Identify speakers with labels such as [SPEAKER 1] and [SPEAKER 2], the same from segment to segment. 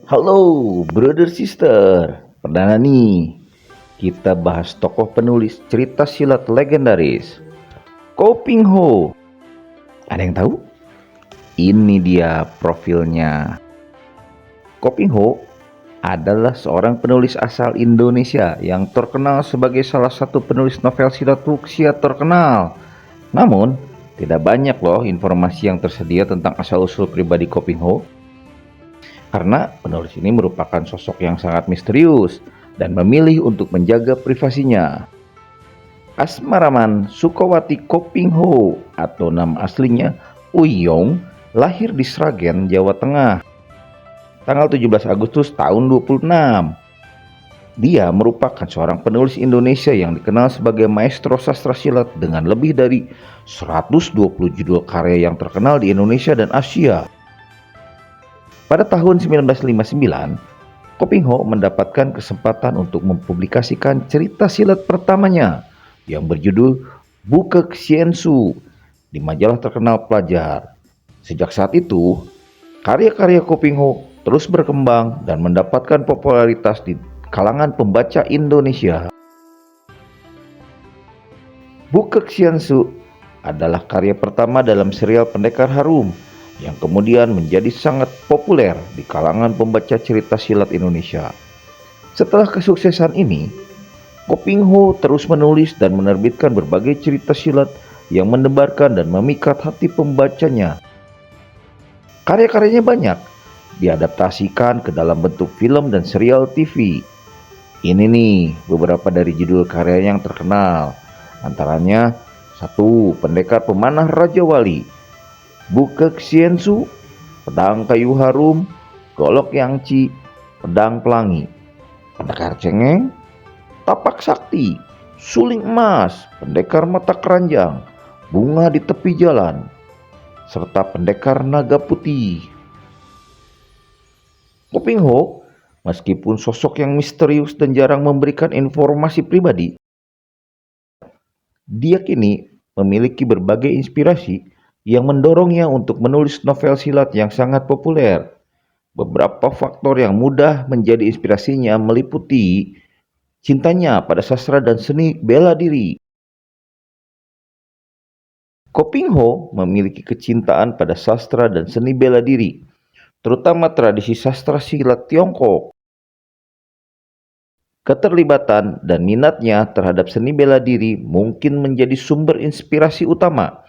[SPEAKER 1] Halo, brother sister. Perdana nih, kita bahas tokoh penulis cerita silat legendaris, Ko Ping Ho. Ada yang tahu? Ini dia profilnya. Ko Ping Ho adalah seorang penulis asal Indonesia yang terkenal sebagai salah satu penulis novel silat fuksia terkenal. Namun, tidak banyak loh informasi yang tersedia tentang asal-usul pribadi Ko Ping Ho. Karena penulis ini merupakan sosok yang sangat misterius dan memilih untuk menjaga privasinya. Asmaraman Sukawati Ko Ping Ho atau nama aslinya Uyong lahir di Sragen, Jawa Tengah, tanggal 17 Agustus tahun 26. Dia merupakan seorang penulis Indonesia yang dikenal sebagai maestro sastra silat dengan lebih dari 120 judul karya yang terkenal di Indonesia dan Asia. Pada tahun 1959, Ko Ping Ho mendapatkan kesempatan untuk mempublikasikan cerita silat pertamanya yang berjudul Bukek Sien Su di majalah terkenal pelajar. Sejak saat itu, karya-karya Ko Ping Ho terus berkembang dan mendapatkan popularitas di kalangan pembaca Indonesia. Bukek Sien Su adalah karya pertama dalam serial Pendekar Harum yang kemudian menjadi sangat populer di kalangan pembaca cerita silat Indonesia. Setelah kesuksesan ini, Ko Ping Ho terus menulis dan menerbitkan berbagai cerita silat yang mendebarkan dan memikat hati pembacanya. Karya-karyanya banyak diadaptasikan ke dalam bentuk film dan serial TV. Ini nih beberapa dari judul karya yang terkenal. Antaranya 1. Pendekar Pemanah Raja Wali, Bukek Sien Su, Pedang Kayu Harum, Golok Yangci, Pedang Pelangi, Pendekar Cengeng, Tapak Sakti, Suling Emas, Pendekar Mata Keranjang, Bunga di Tepi Jalan, serta Pendekar Naga Putih. Ko Ping Ho, meskipun sosok yang misterius dan jarang memberikan informasi pribadi, dia kini memiliki berbagai inspirasi yang mendorongnya untuk menulis novel silat yang sangat populer. Beberapa faktor yang mudah menjadi inspirasinya meliputi cintanya pada sastra dan seni bela diri. Ko Ping Ho memiliki kecintaan pada sastra dan seni bela diri, terutama tradisi sastra silat Tiongkok. Keterlibatan dan minatnya terhadap seni bela diri mungkin menjadi sumber inspirasi utama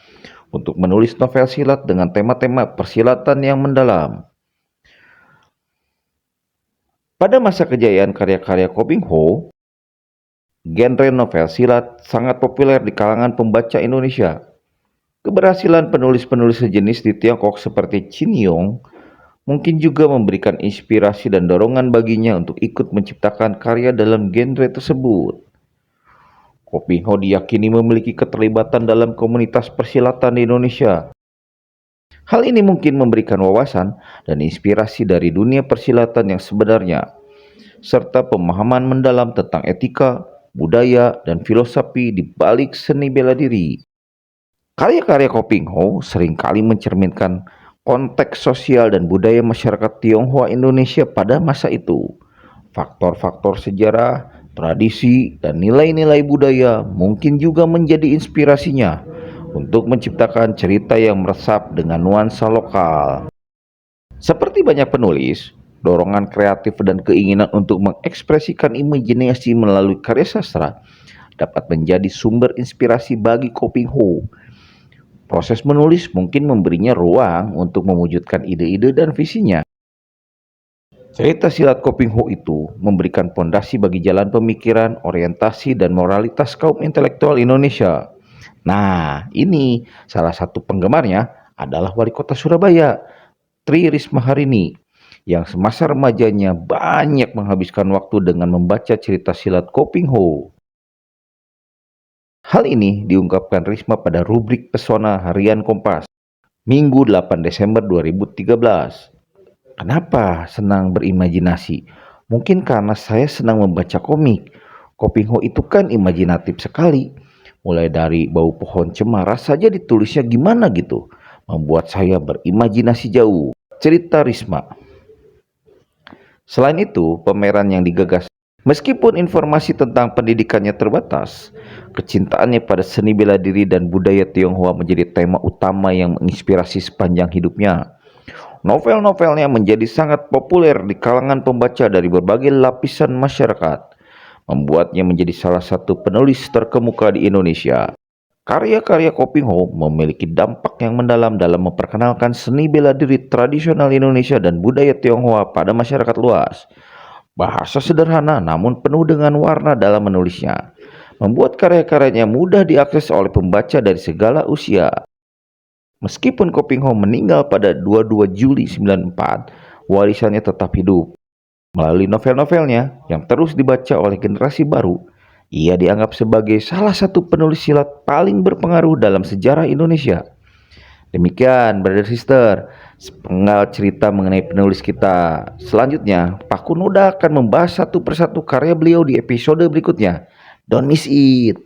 [SPEAKER 1] untuk menulis novel silat dengan tema-tema persilatan yang mendalam. Pada masa kejayaan karya-karya Ko Ping Ho, genre novel silat sangat populer di kalangan pembaca Indonesia. Keberhasilan penulis-penulis sejenis di Tiongkok seperti Qin Yong mungkin juga memberikan inspirasi dan dorongan baginya untuk ikut menciptakan karya dalam genre tersebut. Ko Ping Ho diyakini memiliki keterlibatan dalam komunitas persilatan di Indonesia. Hal ini mungkin memberikan wawasan dan inspirasi dari dunia persilatan yang sebenarnya, serta pemahaman mendalam tentang etika, budaya, dan filosofi di balik seni bela diri. Karya-karya Ko Ping Ho seringkali mencerminkan konteks sosial dan budaya masyarakat Tionghoa Indonesia pada masa itu. Faktor-faktor sejarah, tradisi, dan nilai-nilai budaya mungkin juga menjadi inspirasinya untuk menciptakan cerita yang meresap dengan nuansa lokal. Seperti banyak penulis, dorongan kreatif dan keinginan untuk mengekspresikan imajinasi melalui karya sastra dapat menjadi sumber inspirasi bagi Ko Ping Ho. Proses menulis mungkin memberinya ruang untuk mewujudkan ide-ide dan visinya. Cerita silat Ko Ping Ho itu memberikan pondasi bagi jalan pemikiran, orientasi, dan moralitas kaum intelektual Indonesia. Nah, ini salah satu penggemarnya adalah Wali Kota Surabaya, Tri Risma Harini, yang semasa remajanya banyak menghabiskan waktu dengan membaca cerita silat Ko Ping Ho. Hal ini diungkapkan Risma pada rubrik Pesona Harian Kompas, Minggu 8 Desember 2013. Kenapa senang berimajinasi? Mungkin karena saya senang membaca komik. Ko Ping Ho itu kan imajinatif sekali. Mulai dari bau pohon cemara saja ditulisnya gimana gitu. Membuat saya berimajinasi jauh. Cerita Risma. Selain itu, pameran yang digagas meskipun informasi tentang pendidikannya terbatas, kecintaannya pada seni bela diri dan budaya Tionghoa menjadi tema utama yang menginspirasi sepanjang hidupnya. Novel-novelnya menjadi sangat populer di kalangan pembaca dari berbagai lapisan masyarakat, membuatnya menjadi salah satu penulis terkemuka di Indonesia. Karya-karya Kopingho memiliki dampak yang mendalam dalam memperkenalkan seni bela diri tradisional Indonesia dan budaya Tionghoa pada masyarakat luas. Bahasa sederhana namun penuh dengan warna dalam menulisnya, membuat karya-karyanya mudah diakses oleh pembaca dari segala usia. Meskipun Kopingho meninggal pada 22 Juli 94, warisannya tetap hidup. Melalui novel-novelnya yang terus dibaca oleh generasi baru, ia dianggap sebagai salah satu penulis silat paling berpengaruh dalam sejarah Indonesia. Demikian, brother sister, sepenggal cerita mengenai penulis kita. Selanjutnya, Pak Kunoda akan membahas satu persatu karya beliau di episode berikutnya. Don't miss it.